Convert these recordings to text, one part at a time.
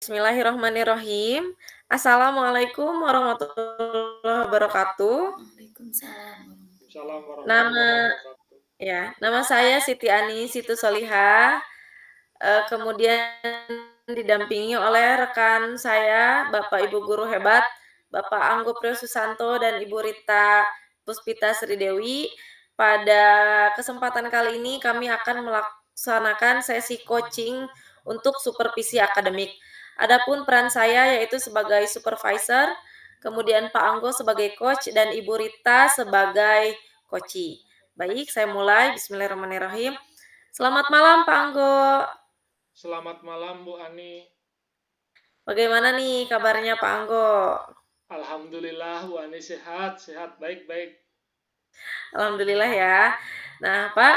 Bismillahirrahmanirrahim. Assalamualaikum warahmatullahi wabarakatuh. Waalaikumsalam. Salam warahmatullahi Nama wabarakatuh. nama saya Siti Ani Situsolihah, kemudian didampingi oleh rekan saya, Bapak Ibu guru hebat, Bapak Anggo Priyosusanto dan Ibu Rita Puspita Sridewi. Pada kesempatan kali ini kami akan melaksanakan sesi coaching untuk supervisi akademik. Adapun peran saya yaitu sebagai supervisor, kemudian Pak Anggo sebagai coach dan Ibu Rita sebagai coachee. Baik, saya mulai. Bismillahirrahmanirrahim. Selamat malam Pak Anggo. Selamat malam Bu Ani. Bagaimana nih kabarnya Pak Anggo? Alhamdulillah Bu Ani sehat, baik-baik. Alhamdulillah ya. Nah Pak,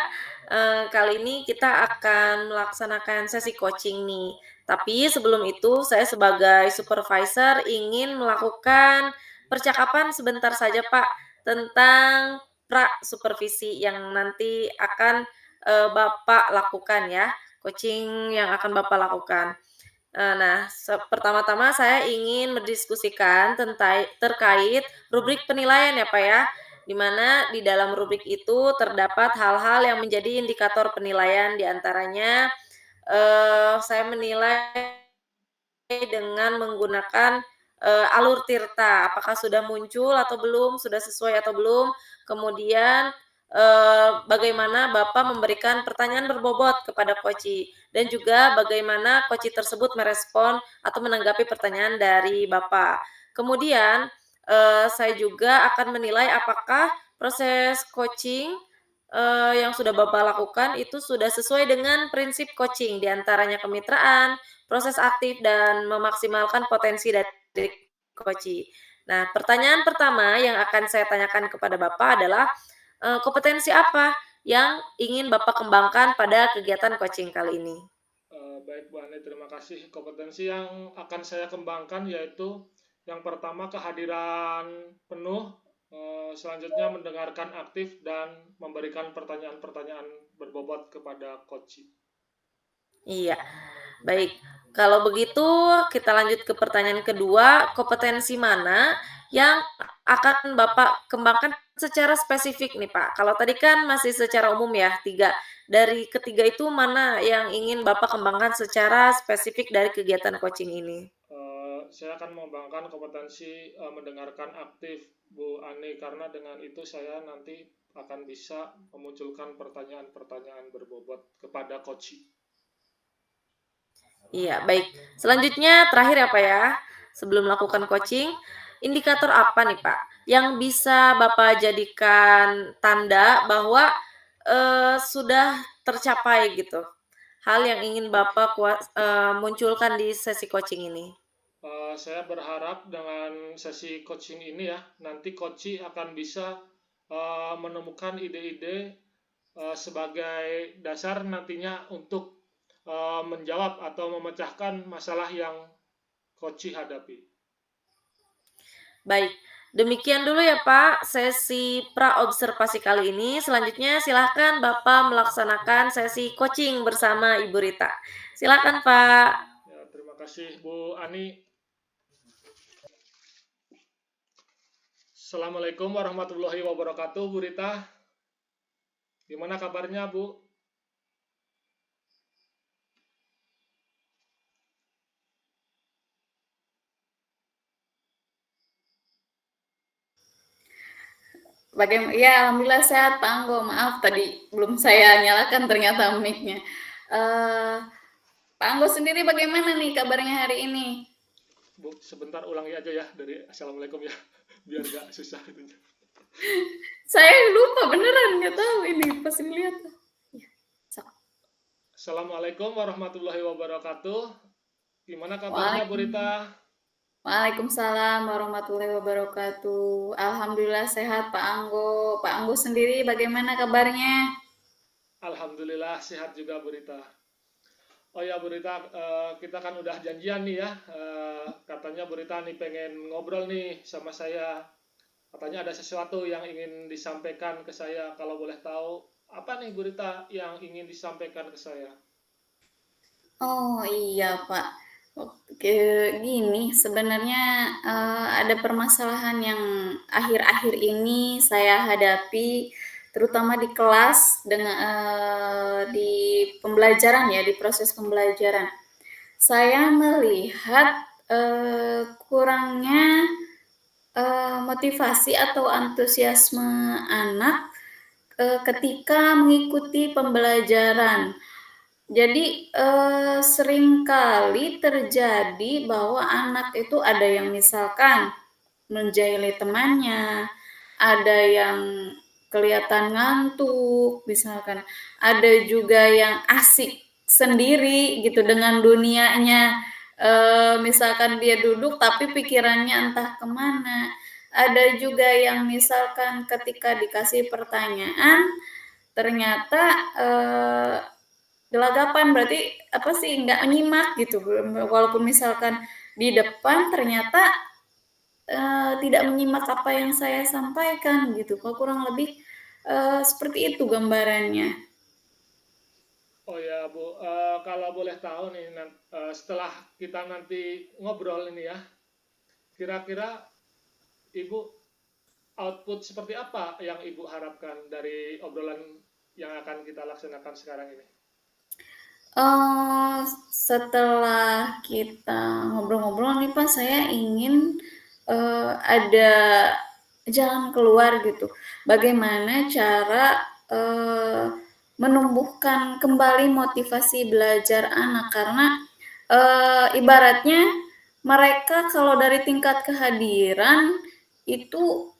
kali ini kita akan melaksanakan sesi coaching nih. Tapi sebelum itu saya sebagai supervisor ingin melakukan percakapan sebentar saja Pak tentang pra-supervisi yang nanti akan Bapak lakukan ya. Coaching yang akan Bapak lakukan. Nah, pertama-tama saya ingin mendiskusikan terkait rubrik penilaian ya Pak ya, di mana di dalam rubrik itu terdapat hal-hal yang menjadi indikator penilaian, diantaranya saya menilai dengan menggunakan alur tirta, apakah sudah muncul atau belum, sudah sesuai atau belum, kemudian bagaimana Bapak memberikan pertanyaan berbobot kepada coachee, dan juga bagaimana coachee tersebut merespon atau menanggapi pertanyaan dari Bapak. Kemudian saya juga akan menilai apakah proses coaching yang sudah Bapak lakukan itu sudah sesuai dengan prinsip coaching, diantaranya kemitraan, proses aktif, dan memaksimalkan potensi dari coachee. Nah, pertanyaan pertama yang akan saya tanyakan kepada Bapak adalah kompetensi apa yang ingin Bapak kembangkan pada kegiatan coaching kali ini? Baik Bu Ani, terima kasih. Kompetensi yang akan saya kembangkan yaitu yang pertama kehadiran penuh, selanjutnya mendengarkan aktif dan memberikan pertanyaan-pertanyaan berbobot kepada coach. Iya, baik. Kalau begitu kita lanjut ke pertanyaan kedua, kompetensi mana yang akan Bapak kembangkan secara spesifik nih Pak? Kalau tadi kan masih secara umum ya, 3. Dari ketiga itu mana yang ingin Bapak kembangkan secara spesifik dari kegiatan coaching ini? Saya akan mengembangkan kompetensi mendengarkan aktif Bu Ani, karena dengan itu saya nanti akan bisa memunculkan pertanyaan-pertanyaan berbobot kepada coach. Iya, baik. Selanjutnya terakhir ya Pak ya, sebelum melakukan coaching, indikator apa nih Pak yang bisa Bapak jadikan tanda bahwa sudah tercapai gitu, hal yang ingin Bapak munculkan di sesi coaching ini? Saya berharap dengan sesi coaching ini ya, nanti coach akan bisa menemukan ide-ide sebagai dasar nantinya untuk menjawab atau memecahkan masalah yang coach hadapi. Baik, demikian dulu ya Pak sesi pra-observasi kali ini. Selanjutnya silahkan Bapak melaksanakan sesi coaching bersama Ibu Rita. Silakan Pak. Ya, terima kasih Bu Ani. Assalamualaikum warahmatullahi wabarakatuh Bu Rita. Gimana kabarnya Bu? Bagaimana? Ya, alhamdulillah sehat Pak Anggo. Maaf tadi belum saya nyalakan ternyata mic-nya. Pak Anggo sendiri bagaimana nih kabarnya hari ini? Bu, sebentar ulangi aja ya dari Assalamualaikum ya, biar gak susah gitu. Saya lupa beneran, nggak tahu ini pas lihat. Assalamualaikum warahmatullahi wabarakatuh. Gimana kabarnya Bu Rita? Waalaikumsalam warahmatullahi wabarakatuh. Alhamdulillah sehat Pak Anggo. Pak Anggo sendiri bagaimana kabarnya? Alhamdulillah sehat juga Bu Rita. Oh ya Bu Rita, kita kan udah janjian nih ya. Katanya Bu Rita nih pengen ngobrol nih sama saya. Katanya ada sesuatu yang ingin disampaikan ke saya. Kalau boleh tahu, apa nih Bu Rita yang ingin disampaikan ke saya? Oh iya Pak. Oke, gini sebenarnya, ada permasalahan yang akhir-akhir ini saya hadapi, terutama di kelas di pembelajaran ya, di proses pembelajaran. Saya melihat, kurangnya, motivasi atau antusiasme anak, ketika mengikuti pembelajaran. Jadi, seringkali terjadi bahwa anak itu ada yang misalkan menjahili temannya, ada yang kelihatan ngantuk misalkan, ada juga yang asik sendiri gitu dengan dunianya, misalkan dia duduk tapi pikirannya entah kemana. Ada juga yang misalkan ketika dikasih pertanyaan, ternyata, gelagapan, berarti apa sih, nggak menyimak gitu, walaupun misalkan di depan ternyata, tidak menyimak apa yang saya sampaikan gitu, Kak, kurang lebih, seperti itu gambarannya. Oh ya Bu, kalau boleh tahu nih, setelah kita nanti ngobrol ini ya, kira-kira Ibu output seperti apa yang Ibu harapkan dari obrolan yang akan kita laksanakan sekarang ini? Setelah kita ngobrol-ngobrol nih, Pak, saya ingin, ada jalan keluar gitu. Bagaimana cara, menumbuhkan kembali motivasi belajar anak, karena, ibaratnya mereka kalau dari tingkat kehadiran itu,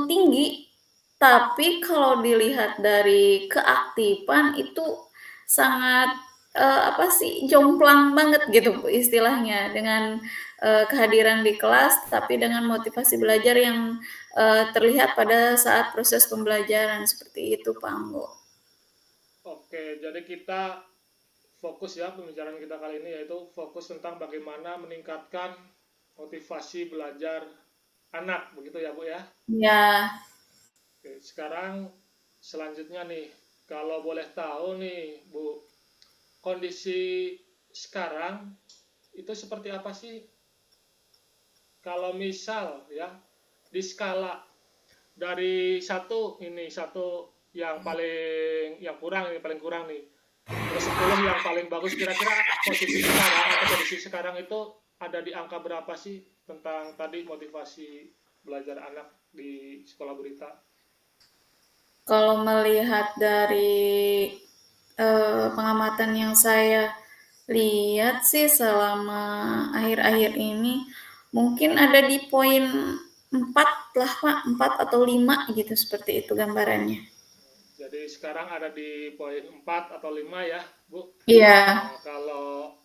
tinggi, tapi kalau dilihat dari keaktifan itu sangat, apa sih, jomplang banget gitu istilahnya, dengan, kehadiran di kelas, tapi dengan motivasi belajar yang, terlihat pada saat proses pembelajaran, seperti itu, Pak Anggo. Oke, jadi kita fokus ya pembicaraan kita kali ini yaitu fokus tentang bagaimana meningkatkan motivasi belajar anak, begitu ya Bu ya? Ya, Oke, sekarang selanjutnya nih, kalau boleh tahu nih Bu, kondisi sekarang itu seperti apa sih? Kalau misal ya, di skala dari satu yang paling kurang nih, terus 10 yang paling bagus, kira-kira posisi sekarang atau kondisi sekarang itu ada di angka berapa sih tentang tadi motivasi belajar anak di sekolah berita? kalau melihat dari, pengamatan yang saya lihat sih selama akhir-akhir ini, mungkin ada di poin 4 lah, Pak, 4 atau 5 gitu, seperti itu gambarannya. Jadi sekarang ada di poin 4 atau 5 ya, Bu. Iya. Kalau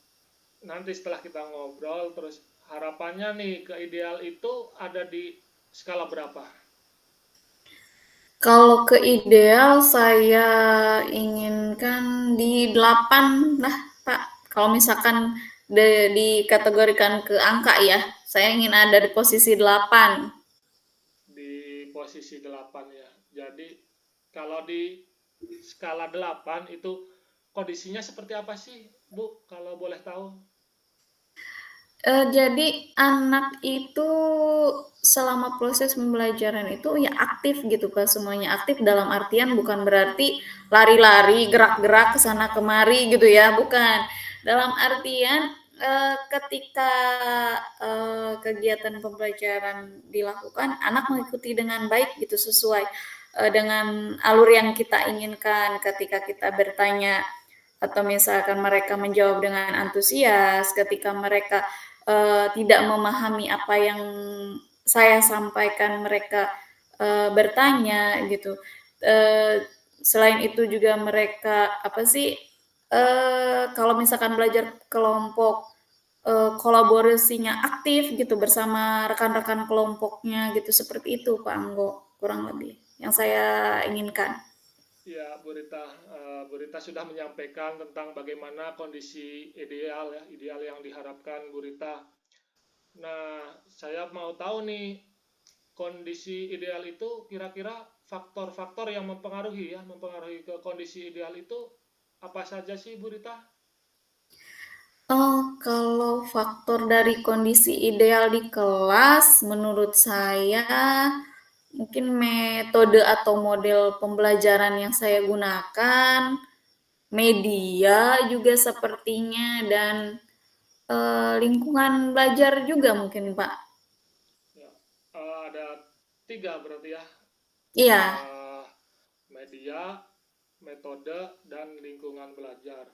nanti setelah kita ngobrol, terus harapannya nih ke ideal itu ada di skala berapa? Kalau ke ideal saya inginkan di 8 lah, Pak. Kalau misalkan dikategorikan ke angka ya, saya ingin ada di posisi 8. Di posisi 8 ya. Jadi kalau di skala 8 itu kondisinya seperti apa sih, Bu? Kalau boleh tahu? Jadi anak itu selama proses pembelajaran itu ya aktif gitu, Kak, semuanya aktif dalam artian bukan berarti lari-lari, gerak-gerak ke sana kemari gitu ya, bukan. Dalam artian, ketika, kegiatan pembelajaran dilakukan, anak mengikuti dengan baik gitu, sesuai, dengan alur yang kita inginkan. Ketika kita bertanya atau misalkan mereka menjawab dengan antusias, ketika mereka, tidak memahami apa yang saya sampaikan, mereka, bertanya gitu. Eee, Selain itu juga mereka, apa sih, kalau misalkan belajar kelompok, kolaborasinya aktif gitu bersama rekan-rekan kelompoknya gitu, seperti itu Pak Anggo, kurang lebih yang saya inginkan. Ya, Bu Rita sudah menyampaikan tentang bagaimana kondisi ideal ya, ideal yang diharapkan Bu Rita. Nah, saya mau tahu nih, kondisi ideal itu kira-kira faktor-faktor yang mempengaruhi ke kondisi ideal itu apa saja sih Bu Rita? Oh, kalau faktor dari kondisi ideal di kelas, menurut saya mungkin metode atau model pembelajaran yang saya gunakan, media juga sepertinya, dan lingkungan belajar juga mungkin, Pak. Ya, ada 3 berarti ya, Iya, eh, media, metode, dan lingkungan belajar.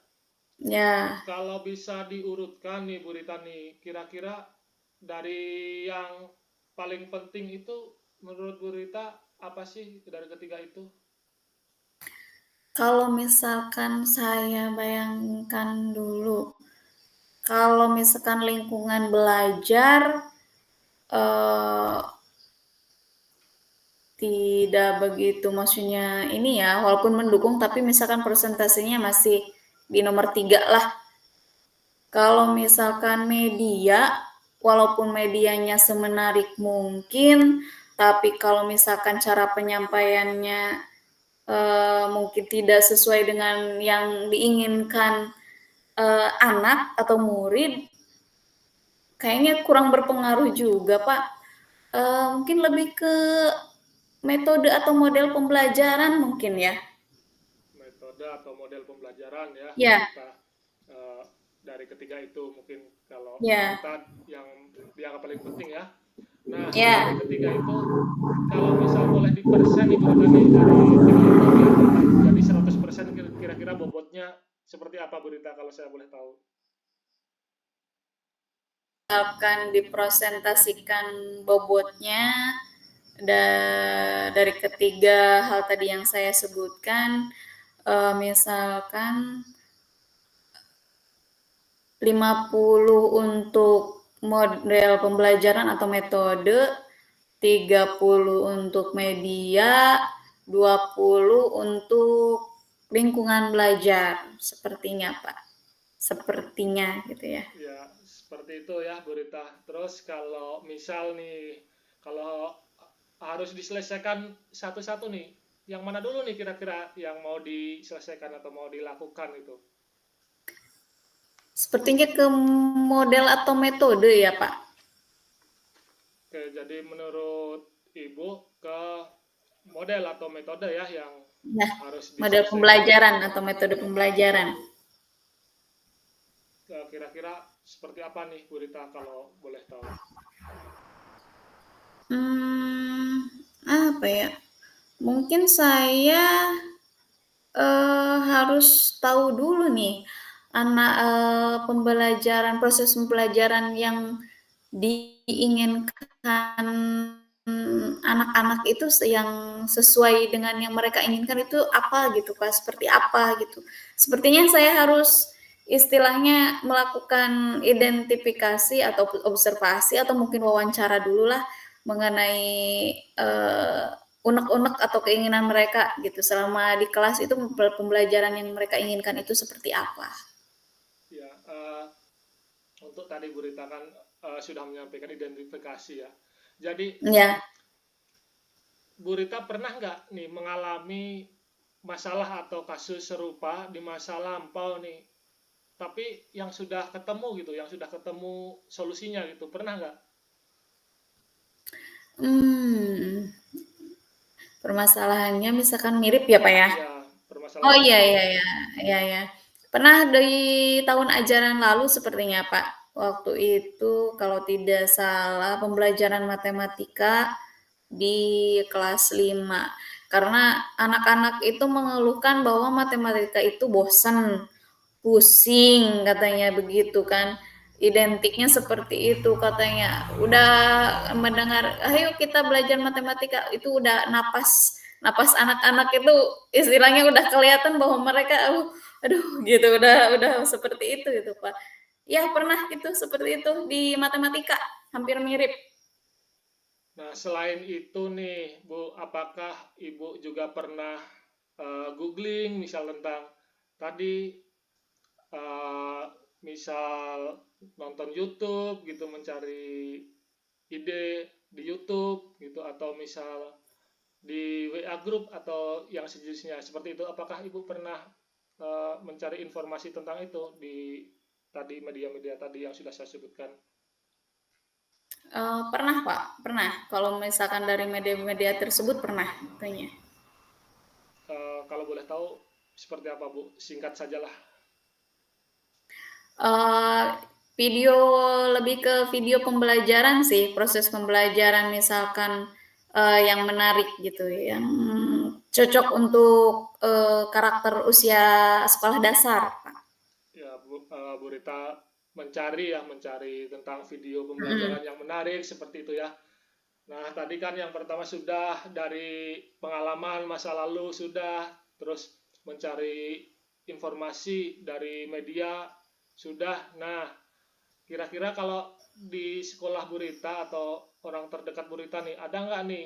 ya. Kalau bisa diurutkan nih Bu Rita nih, kira-kira dari yang paling penting itu menurut Bu Rita apa sih dari ketiga itu? Kalau misalkan saya bayangkan dulu, kalau misalkan lingkungan belajar, eh, tidak begitu maksudnya ini ya, walaupun mendukung tapi misalkan persentasenya masih di nomor 3 lah. Kalau misalkan media, walaupun medianya semenarik mungkin, tapi kalau misalkan cara penyampaiannya mungkin tidak sesuai dengan yang diinginkan anak atau murid, kayaknya kurang berpengaruh juga, Pak. Mungkin lebih ke metode atau model pembelajaran mungkin ya. Metode atau model pembelajaran ya Bu Ya, Rita. Eh, dari ketiga itu mungkin kalau Bu ya, Rita yang dianggap paling penting ya. Nah, dari ya. ketiga itu kalau misal boleh di persen nih Bu Rita nih dari 3 itu biar jadi 100% kira-kira bobotnya seperti apa Bu Rita kalau saya boleh tahu? Akan dipresentasikan bobotnya dari ketiga hal tadi yang saya sebutkan, misalkan 50 untuk model pembelajaran atau metode, 30 untuk media, 20 untuk lingkungan belajar. Sepertinya, Pak. Sepertinya gitu ya. Ya, seperti itu ya Bu Rita. Terus kalau misal nih, kalau harus diselesaikan satu-satu nih, yang mana dulu nih kira-kira yang mau diselesaikan atau mau dilakukan itu? Sepertinya ke model atau metode ya, Pak. Oke, jadi menurut Ibu ke model atau metode ya yang Nah, harus model diselesaikan. pembelajaran atau metode pembelajaran. Kira-kira seperti apa nih Bu Rita kalau boleh tahu? Hmm, apa ya? Mungkin saya harus tahu dulu nih pembelajaran proses pembelajaran yang diinginkan anak-anak itu yang sesuai dengan yang mereka inginkan itu apa gitu, Kak, seperti apa gitu. Sepertinya saya harus istilahnya melakukan identifikasi atau observasi atau mungkin wawancara dulu lah mengenai, eee unek-unek atau keinginan mereka gitu selama di kelas itu pembelajaran yang mereka inginkan itu seperti apa. Ya, untuk tadi Bu Rita kan sudah menyampaikan identifikasi ya. Jadi Ya, Bu Rita pernah nggak nih mengalami masalah atau kasus serupa di masa lampau nih, tapi yang sudah ketemu gitu, yang sudah ketemu solusinya gitu, pernah nggak? hmm, permasalahannya misalkan mirip ya, Pak, ya? Ya, Oh, permasalahan iya mirip. iya iya, iya iya. Pernah di tahun ajaran lalu sepertinya, Pak. Waktu itu kalau tidak salah pembelajaran matematika di kelas 5. Karena anak-anak itu mengeluhkan bahwa matematika itu bosan, pusing katanya begitu kan. Identiknya seperti itu katanya. Udah mendengar, ayo kita belajar matematika itu udah napas napas anak-anak itu istilahnya udah kelihatan bahwa mereka aduh gitu udah seperti itu gitu Pak. Ya pernah itu seperti itu di matematika hampir mirip. Nah, selain itu nih, Bu, apakah Ibu juga pernah googling misal tentang tadi eh, misal nonton YouTube gitu mencari ide di YouTube gitu atau misal di WA group atau yang sejenisnya seperti itu apakah Ibu pernah mencari informasi tentang itu di tadi media-media tadi yang sudah saya sebutkan? Pernah Pak, pernah. Kalau misalkan dari media-media tersebut pernah kayaknya. Kalau boleh tahu seperti apa Bu? Singkat sajalah. Eee, Video lebih ke video pembelajaran sih, proses pembelajaran misalkan, yang menarik gitu, yang cocok untuk, karakter usia sekolah dasar, Pak. Ya Bu Rita mencari tentang video Mhm. pembelajaran yang menarik seperti itu ya. Nah, tadi kan yang pertama sudah dari pengalaman masa lalu sudah, terus mencari informasi dari media sudah. Nah, kira-kira kalau di sekolah Burita atau orang terdekat Burita nih, ada nggak nih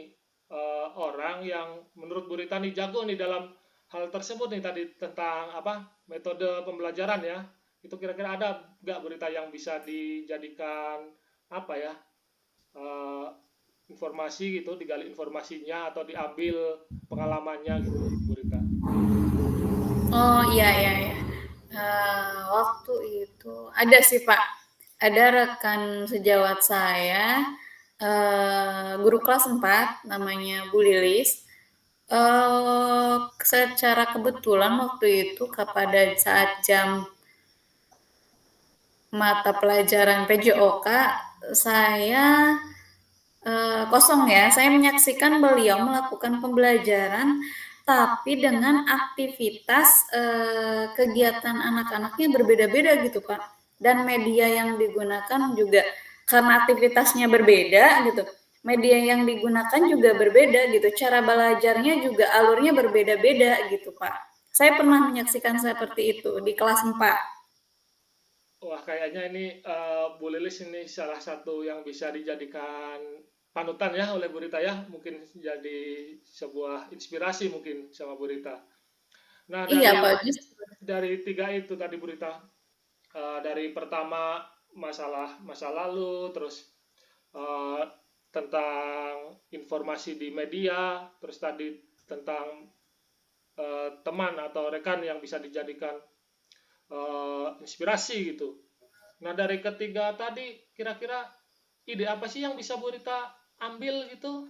orang yang menurut Burita nih jago nih dalam hal tersebut nih tadi tentang apa metode pembelajaran ya? Itu kira-kira ada nggak Burita yang bisa dijadikan apa ya eh, informasi gitu, digali informasinya atau diambil pengalamannya gitu, Burita? Oh, iya iya iya. Waktu itu ada sih, Pak. Ada rekan sejawat saya, guru kelas 4 namanya Bu Lilis. Secara kebetulan waktu itu pada saat jam mata pelajaran PJOK, saya kosong ya, saya menyaksikan beliau melakukan pembelajaran, tapi dengan aktivitas kegiatan anak-anaknya berbeda-beda gitu Pak. Dan media yang digunakan juga karena aktivitasnya berbeda gitu, media yang digunakan juga berbeda gitu, cara belajarnya juga alurnya berbeda-beda gitu Pak. Saya pernah menyaksikan seperti itu di kelas 4. Wah, kayaknya ini Bu Lilis ini salah satu yang bisa dijadikan panutan ya oleh Bu Rita ya. Mungkin jadi sebuah inspirasi mungkin sama Bu Rita. Nah, Iya dari Pak, justru. tiga itu tadi Bu Rita, dari pertama masalah masa lalu, terus eh, tentang informasi di media, terus tadi tentang teman atau rekan yang bisa dijadikan inspirasi gitu. Nah, dari ketiga tadi kira-kira ide apa sih yang bisa Bu Rita ambil gitu?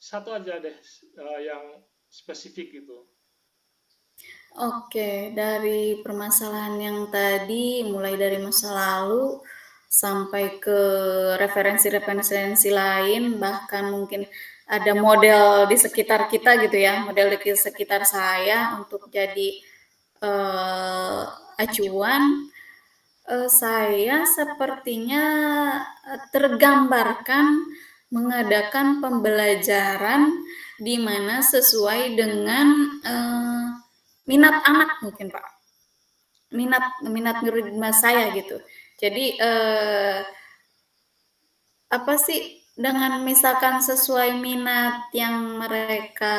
Satu aja deh yang spesifik gitu. Oke, dari permasalahan yang tadi, mulai dari masa lalu sampai ke referensi-referensi lain, bahkan mungkin ada model di sekitar kita gitu ya, model di sekitar saya untuk jadi acuan. Saya sepertinya tergambarkan mengadakan pembelajaran di mana sesuai dengan minat anak mungkin Pak, minat minat saya gitu. Jadi apa sih dengan misalkan sesuai minat yang mereka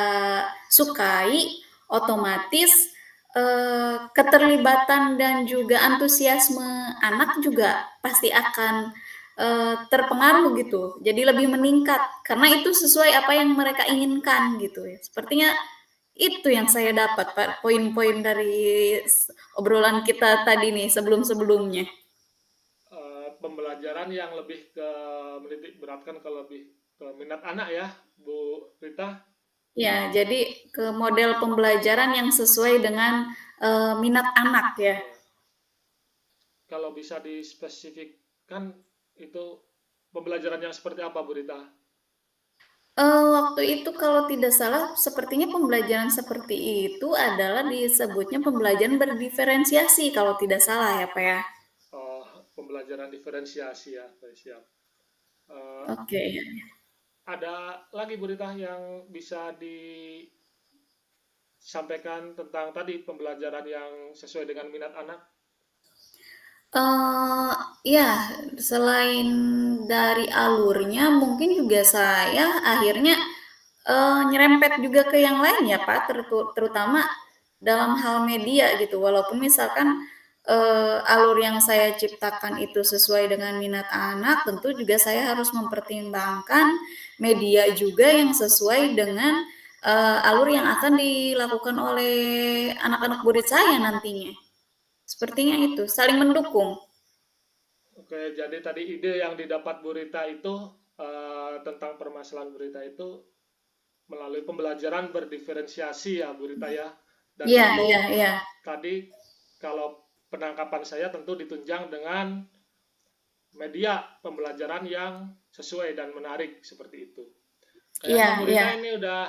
sukai, otomatis keterlibatan dan juga antusiasme anak juga pasti akan terpengaruh gitu. Jadi lebih meningkat karena itu sesuai apa yang mereka inginkan gitu ya. Sepertinya itu yang saya dapat Pak, poin-poin dari obrolan kita tadi nih sebelum-sebelumnya. Pembelajaran yang lebih ke menitik beratkan ke lebih ke minat anak ya, Bu Rita. Ya, jadi ke model pembelajaran yang sesuai dengan minat anak ya. Ya, kalau bisa dispesifikkan itu pembelajaran yang seperti apa, Bu Rita? Waktu itu kalau tidak salah sepertinya pembelajaran seperti itu adalah disebutnya pembelajaran berdiferensiasi kalau tidak salah ya Pak ya. Oh, pembelajaran diferensiasi ya, siap. Eh, Oke. ada lagi Bu Rita yang bisa disampaikan tentang tadi pembelajaran yang sesuai dengan minat anak? Eee, ya, selain dari alurnya mungkin juga saya akhirnya, nyerempet juga ke yang lain ya, Pak, terutama dalam hal media gitu. Walaupun misalkan, alur yang saya ciptakan itu sesuai dengan minat anak, tentu juga saya harus mempertimbangkan media juga yang sesuai dengan, alur yang akan dilakukan oleh anak-anak murid saya nantinya. Sepertinya itu, saling mendukung. Oke, jadi tadi ide yang didapat Bu Rita itu tentang permasalahan Bu Rita itu melalui pembelajaran berdiferensiasi ya Bu Rita ya. Dan Iya, tentu iya, iya. tadi kalau penangkapan saya tentu ditunjang dengan media pembelajaran yang sesuai dan menarik seperti itu. Iya, Kayaknya Bu iya. Rita ini udah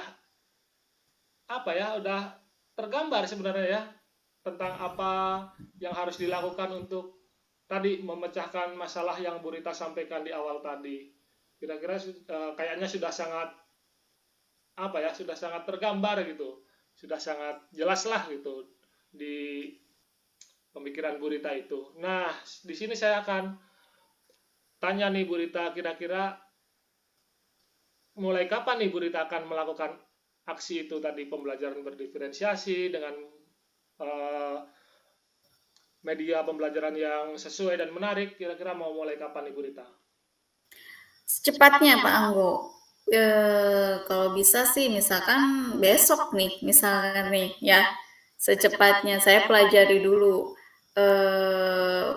apa ya, udah tergambar sebenarnya ya tentang apa yang harus dilakukan untuk tadi memecahkan masalah yang Bu Rita sampaikan di awal tadi. Kira-kira kayaknya sudah sangat apa ya, sudah sangat tergambar gitu, sudah sangat jelas lah gitu di pemikiran Bu Rita itu. Nah, di sini saya akan tanya nih Bu Rita, kira-kira mulai kapan nih Bu Rita akan melakukan aksi itu tadi, pembelajaran berdiferensiasi dengan eh, media pembelajaran yang sesuai dan menarik, kira-kira mau mulai kapan nih Bu Rita? Secepatnya Pak Anggo. Kalau bisa sih misalkan besok nih, misalkan nih ya, secepatnya saya pelajari dulu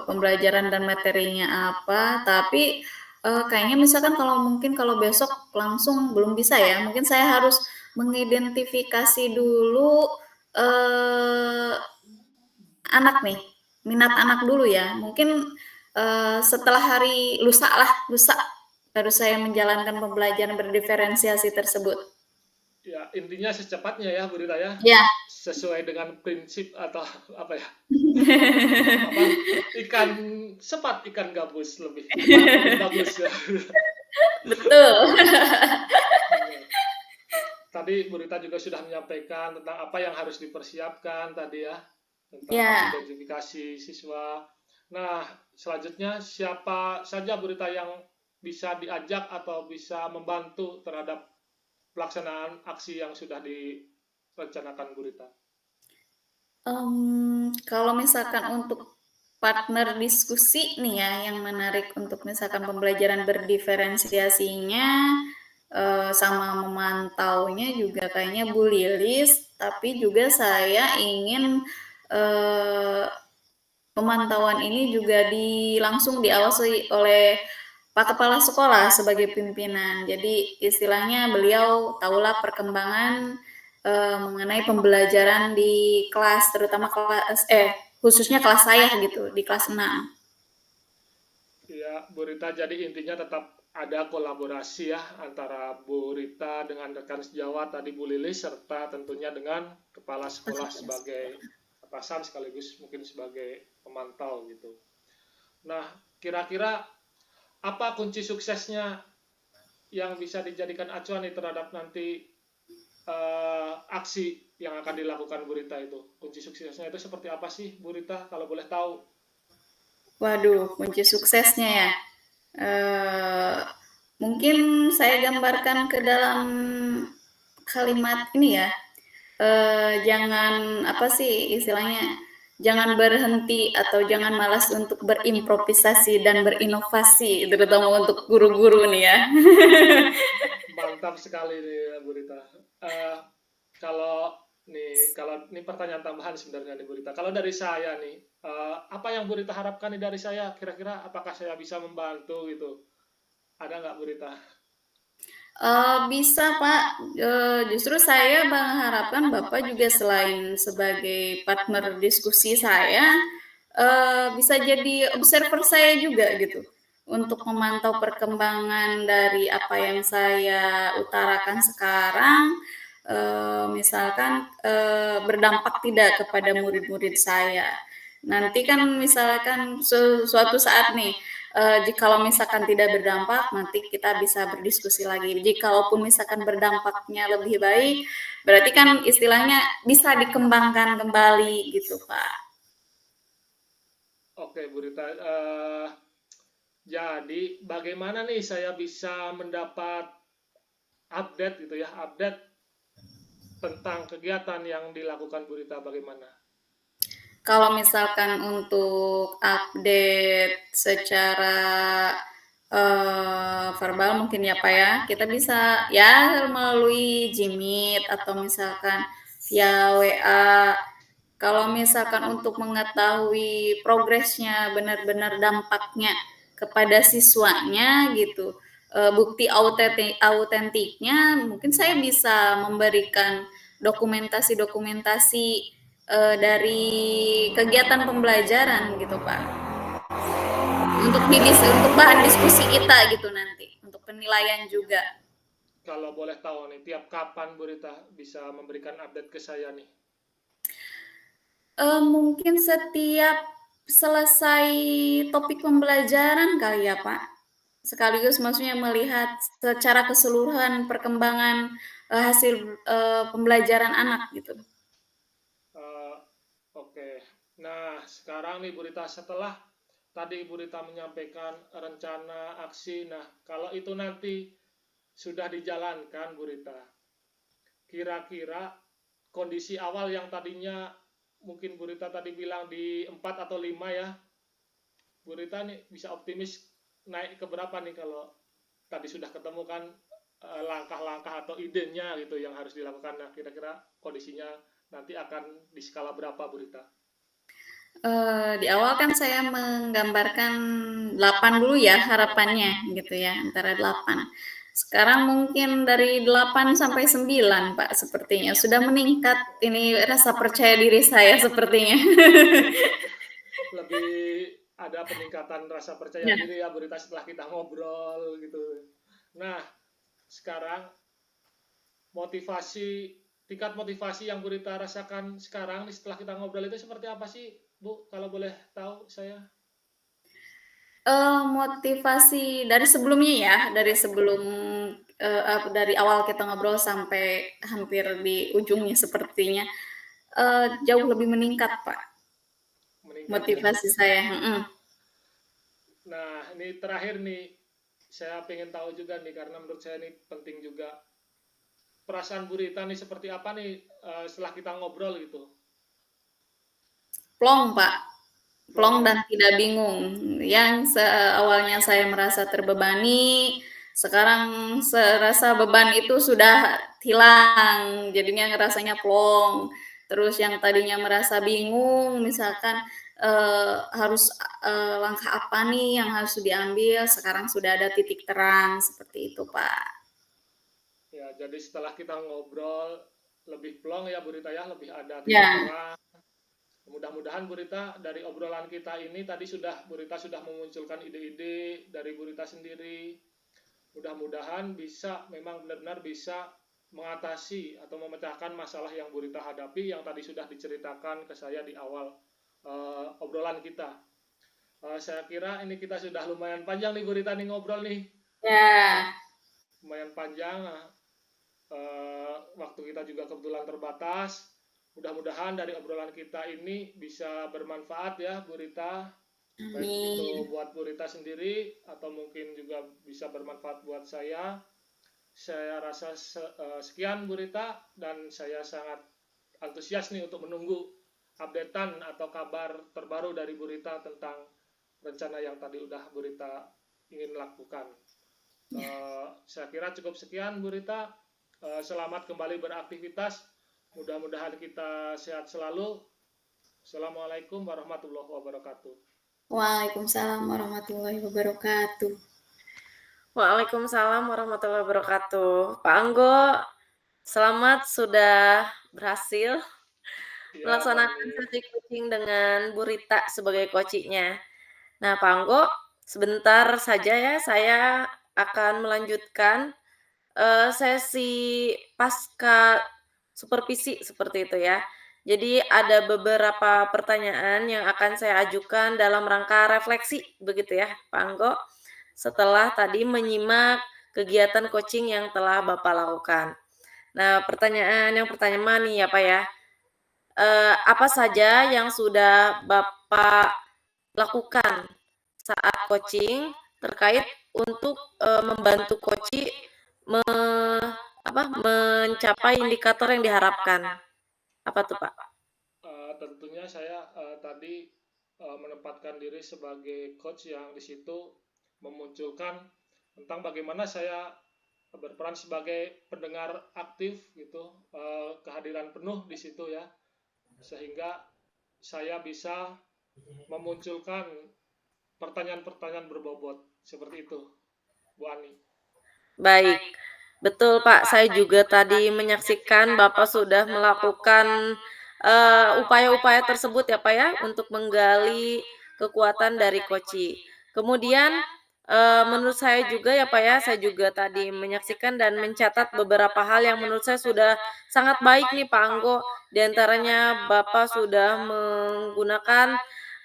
pembelajaran dan materinya apa, tapi kayaknya misalkan kalau mungkin kalau besok langsung belum bisa ya, mungkin saya harus mengidentifikasi dulu eh, anak nih, minat anak dulu ya. Mungkin setelah hari lusa lah, lusa baru saya menjalankan pembelajaran berdiferensiasi tersebut. Ya, intinya secepatnya ya Bu Rita ya, Ya. sesuai dengan prinsip atau apa ya, apa, ikan sepat ikan gabus, lebih cepat lebih bagus ya. Betul. Tadi Bu Rita juga sudah menyampaikan tentang apa yang harus dipersiapkan tadi ya, tentang Ya. mengidentifikasi siswa. Nah, selanjutnya siapa saja Bu Rita yang bisa diajak atau bisa membantu terhadap pelaksanaan aksi yang sudah direncanakan Bu Rita? Kalau misalkan untuk partner diskusi nih ya, yang menarik untuk misalkan pembelajaran berdiferensiasinya sama memantaunya juga kayaknya Bu Lilis, tapi juga saya ingin eh, pemantauan ini juga langsung diawasi oleh Pak Kepala Sekolah sebagai pimpinan. Jadi istilahnya beliau tahulah perkembangan mengenai pembelajaran di kelas, terutama kelas khususnya kelas saya gitu di kelas 6. Ya, Bu Rita, jadi intinya tetap ada kolaborasi ya antara Bu Rita dengan rekan sejawat tadi Bu Lilis serta tentunya dengan kepala sekolah sebagai atasan sekaligus mungkin sebagai pemantau gitu. Nah, kira-kira apa kunci suksesnya yang bisa dijadikan acuan nih terhadap nanti aksi yang akan dilakukan Bu Rita itu? Kunci suksesnya itu seperti apa sih Bu Rita kalau boleh tahu? Waduh, kunci suksesnya ya. Eh, Mungkin saya gambarkan ke dalam kalimat ini ya. Jangan apa sih istilahnya? Jangan berhenti atau jangan malas untuk berimprovisasi dan berinovasi, terutama untuk guru-guru nih ya. Mantap sekali nih Bu Rita. Eh, kalau kalau ini pertanyaan tambahan sebenarnya nih Bu Rita. Kalau dari saya nih, apa yang Bu Rita harapkan nih dari saya? Kira-kira apakah saya bisa membantu gitu? Ada nggak Bu Rita? Bisa Pak, justru saya mengharapkan Bapak juga selain sebagai partner diskusi saya, bisa jadi observer saya juga gitu, untuk memantau perkembangan dari apa yang saya utarakan sekarang, misalkan berdampak tidak kepada murid-murid saya. Nanti kan misalkan suatu saat nih, jikalau misalkan tidak berdampak, nanti kita bisa berdiskusi lagi. Jikalaupun misalkan berdampaknya lebih baik, berarti kan istilahnya bisa dikembangkan kembali gitu, Pak. Oke Bu Rita. Jadi bagaimana nih saya bisa mendapat update gitu ya, update tentang kegiatan yang dilakukan Bu Rita bagaimana? Kalau misalkan untuk update secara verbal mungkin ya Pak ya, kita bisa ya melalui Jimit atau misalkan via WA Kalau misalkan untuk mengetahui progresnya, benar-benar dampaknya kepada siswanya gitu, bukti autentiknya mungkin saya bisa memberikan dokumentasi-dokumentasi dari kegiatan pembelajaran gitu Pak, untuk bahan diskusi kita gitu nanti, untuk penilaian juga. Kalau boleh tahu nih, tiap kapan Bu Rita bisa memberikan update ke saya nih? Mungkin setiap selesai topik pembelajaran kali ya Pak, sekaligus maksudnya melihat secara keseluruhan perkembangan hasil pembelajaran anak gitu. Eh, Oke. Nah, sekarang nih Bu Rita, setelah tadi Bu Rita menyampaikan rencana aksi, nah kalau itu nanti sudah dijalankan Bu Rita, kira-kira kondisi awal yang tadinya mungkin Bu Rita tadi bilang di 4 atau 5 ya, Bu Rita nih bisa optimis naik ke berapa nih kalau tadi sudah ketemu kan langkah-langkah atau idenya gitu yang harus dilakukan. Nah, kira-kira kondisinya nanti akan di skala berapa Bu Rita? Di awal kan saya menggambarkan 8 dulu ya harapannya gitu ya, antara 8. Sekarang mungkin dari 8 sampai 9 Pak sepertinya. Sudah meningkat ini rasa percaya diri saya sepertinya. Lebih ada peningkatan rasa percaya Ya. diri ya Bu Rita setelah kita ngobrol gitu. Nah, sekarang motivasi tingkat motivasi yang Bu Rita rasakan sekarang setelah kita ngobrol itu seperti apa sih Bu? Kalau boleh tahu saya. Motivasi dari sebelumnya ya, dari sebelum dari awal kita ngobrol sampai hampir di ujungnya sepertinya, jauh lebih meningkat, Pak, Meningkat ya. motivasi saya, Nah, ini terakhir nih, saya pengen tahu juga nih, karena menurut saya ini penting juga. Perasaan Bu Rita nih seperti apa nih setelah kita ngobrol gitu? plong, Pak, plong Plong, dan tidak bingung. Yang awalnya saya merasa terbebani, sekarang serasa beban itu sudah hilang, jadinya ngerasanya plong. Terus yang tadinya merasa bingung, misalkan harus langkah apa nih yang harus diambil, sekarang sudah ada titik terang seperti itu, Pak. ya jadi setelah kita ngobrol lebih plong ya Bu Rita ya, lebih ada titik Ya, terang. Mudah-mudahan Bu Rita dari obrolan kita ini tadi Bu Rita sudah memunculkan ide-ide dari Bu Rita sendiri. Mudah-mudahan bisa memang benar-benar bisa mengatasi atau memecahkan masalah yang Bu Rita hadapi yang tadi sudah diceritakan ke saya di awal obrolan kita. Saya kira ini kita sudah lumayan panjang nih Bu Rita nih ngobrol nih. ya, Lumayan panjang. Waktu kita juga kebetulan terbatas. Mudah-mudahan dari obrolan kita ini bisa bermanfaat ya Bu Rita. Baik itu amin. buat Bu Rita sendiri atau mungkin juga bisa bermanfaat buat saya. Saya rasa sekian Bu Rita dan saya sangat antusias nih untuk menunggu updatean atau kabar terbaru dari Bu Rita tentang rencana yang tadi udah Bu Rita ingin lakukan. Saya kira cukup sekian Bu Rita. Selamat kembali beraktivitas. Mudah-mudahan kita sehat selalu. Assalamualaikum warahmatullahi wabarakatuh. Waalaikumsalam warahmatullahi wabarakatuh. Waalaikumsalam warahmatullahi wabarakatuh. Pak Anggo, selamat sudah berhasil Ya, Mbak melaksanakan Eni. sesi coaching dengan Bu Rita sebagai coachnya. Nah, Pak Anggo, sebentar saja ya saya akan melanjutkan sesi pasca supervisi seperti itu ya. Jadi ada beberapa pertanyaan yang akan saya ajukan dalam rangka refleksi begitu ya, Pak Anggo. Setelah tadi menyimak kegiatan coaching yang telah Bapak lakukan. Nah, pertanyaan yang pertama nih ya Pak ya, apa saja yang sudah Bapak lakukan saat coaching terkait untuk membantu coach me, mencapai indikator yang diharapkan? Apa tuh Pak? Tentunya saya tadi menempatkan diri sebagai coach yang di situ memunculkan tentang bagaimana saya berperan sebagai pendengar aktif gitu, kehadiran penuh di situ ya, sehingga saya bisa memunculkan pertanyaan-pertanyaan berbobot. Seperti itu, Bu Ani. Baik, betul Pak, saya juga tadi menyaksikan Bapak sudah melakukan, upaya-upaya tersebut ya Pak ya, untuk menggali kekuatan dari Koci. Kemudian, menurut saya juga ya Pak ya, saya juga tadi menyaksikan dan mencatat beberapa hal yang menurut saya sudah sangat baik nih Pak Anggo, di antaranya Bapak sudah menggunakan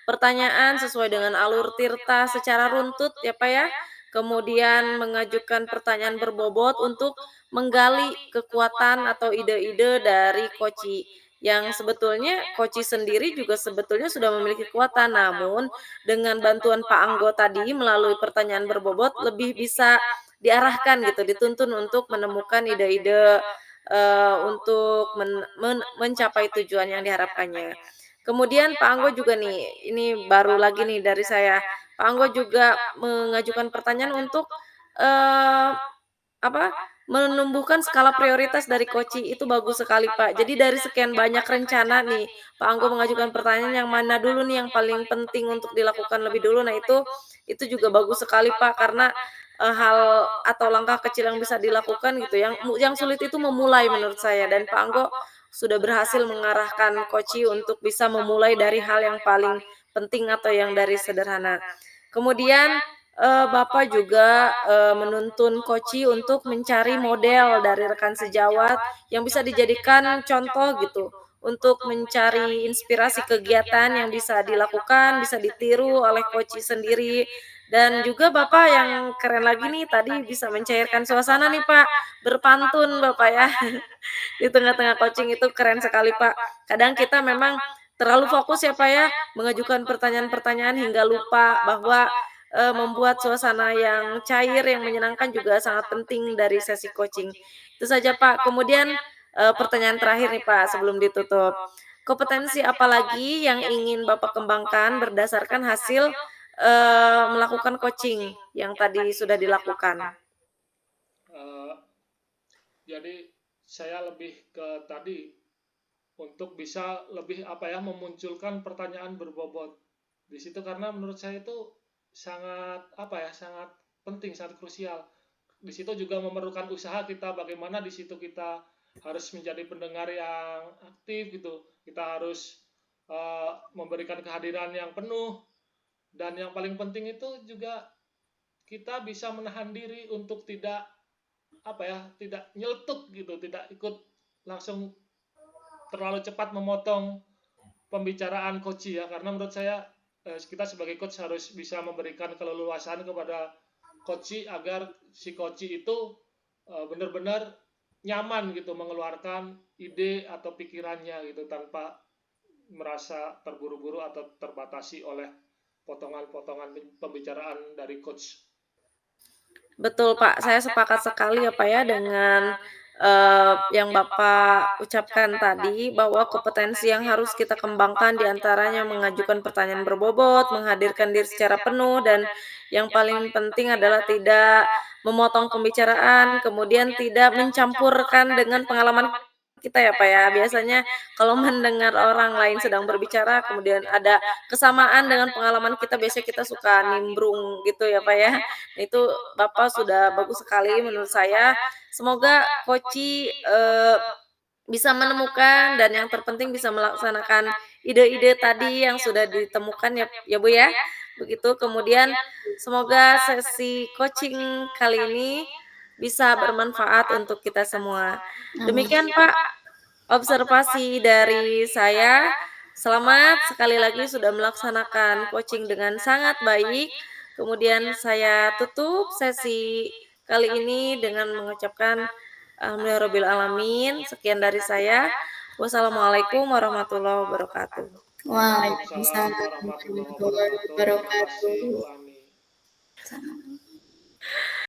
pertanyaan sesuai dengan alur tirta secara runtut ya Pak ya, kemudian mengajukan pertanyaan berbobot untuk menggali kekuatan atau ide-ide dari Koci. Yang sebetulnya Koci sendiri juga sebetulnya sudah memiliki kekuatan, namun dengan bantuan Pak Anggo tadi melalui pertanyaan berbobot lebih bisa diarahkan gitu, dituntun untuk menemukan ide-ide, untuk mencapai tujuan yang diharapkannya. Kemudian Pak Anggo juga nih, ini baru lagi nih dari saya, Pak Anggo juga mengajukan pertanyaan untuk, eee, apa, menumbuhkan skala prioritas dari Koci, itu bagus sekali, Pak. Jadi dari sekian banyak rencana nih, Pak Anggo mengajukan pertanyaan yang mana dulu nih yang paling penting untuk dilakukan lebih dulu. Nah itu juga bagus sekali, Pak, karena, hal atau langkah kecil yang bisa dilakukan gitu, yang sulit itu memulai menurut saya dan Pak Anggo sudah berhasil mengarahkan Koci untuk bisa memulai dari hal yang paling penting atau yang dari sederhana. Kemudian, Bapak juga, menuntun Koci untuk mencari model dari rekan sejawat yang bisa dijadikan contoh gitu, untuk mencari inspirasi kegiatan yang bisa dilakukan, bisa ditiru oleh Koci sendiri. Dan juga Bapak yang keren lagi nih, tadi bisa mencairkan suasana nih Pak, berpantun Bapak ya. Di tengah-tengah coaching itu keren sekali, Pak. Kadang kita memang terlalu fokus ya, Pak, ya, mengajukan pertanyaan-pertanyaan hingga lupa bahwa, membuat suasana yang cair, yang menyenangkan juga sangat penting dari sesi coaching. Itu saja, Pak. Kemudian, pertanyaan terakhir nih, Pak, sebelum ditutup. Kompetensi apa lagi yang ingin Bapak kembangkan berdasarkan hasil, melakukan coaching yang tadi sudah dilakukan? Eh, jadi saya lebih ke tadi untuk bisa lebih apa ya memunculkan pertanyaan berbobot di situ karena menurut saya itu sangat apa ya sangat penting sangat krusial di situ juga memerlukan usaha kita bagaimana di situ kita harus menjadi pendengar yang aktif gitu kita harus memberikan kehadiran yang penuh dan yang paling penting itu juga kita bisa menahan diri untuk tidak apa ya tidak nyeletuk gitu tidak ikut langsung terlalu cepat memotong pembicaraan coach ya karena menurut saya kita sebagai coach harus bisa memberikan keleluasaan kepada coach agar si coach itu benar-benar nyaman gitu mengeluarkan ide atau pikirannya gitu tanpa merasa terburu-buru atau terbatasi oleh potongan-potongan pembicaraan dari coach. Betul, Pak, saya sepakat sekali ya, Pak, ya, dengan, yang Bapak ucapkan tadi, bahwa kompetensi yang harus kita kembangkan di antaranya mengajukan pertanyaan berbobot, menghadirkan diri secara penuh, dan yang paling penting adalah tidak memotong pembicaraan, kemudian tidak mencampurkan dengan pengalaman kita ya, Pak, ya. Biasanya kalau mendengar orang lain sedang berbicara, kemudian ada kesamaan dengan pengalaman kita, biasanya kita suka nimbrung gitu ya, Pak, ya. Nah, itu Bapak sudah bagus sekali menurut saya. Semoga Koci, bisa menemukan dan yang terpenting bisa melaksanakan ide-ide tadi yang sudah ditemukan ya ya, Bu, ya. Begitu, kemudian semoga sesi coaching kali ini bisa bermanfaat untuk kita semua. Amin. Demikian, Pak, observasi dari saya. Selamat sekali lagi sudah melaksanakan coaching dengan sangat baik. Kemudian saya tutup sesi kali ini dengan mengucapkan alhamdulillahirabbil alamin. Sekian dari saya. Wassalamualaikum warahmatullahi wabarakatuh. Waalaikumsalam Waalaikumsalam warahmatullahi warahmatullahi wabarakatuh. Terima kasih Bu wabarakatuh. Ani. Sama.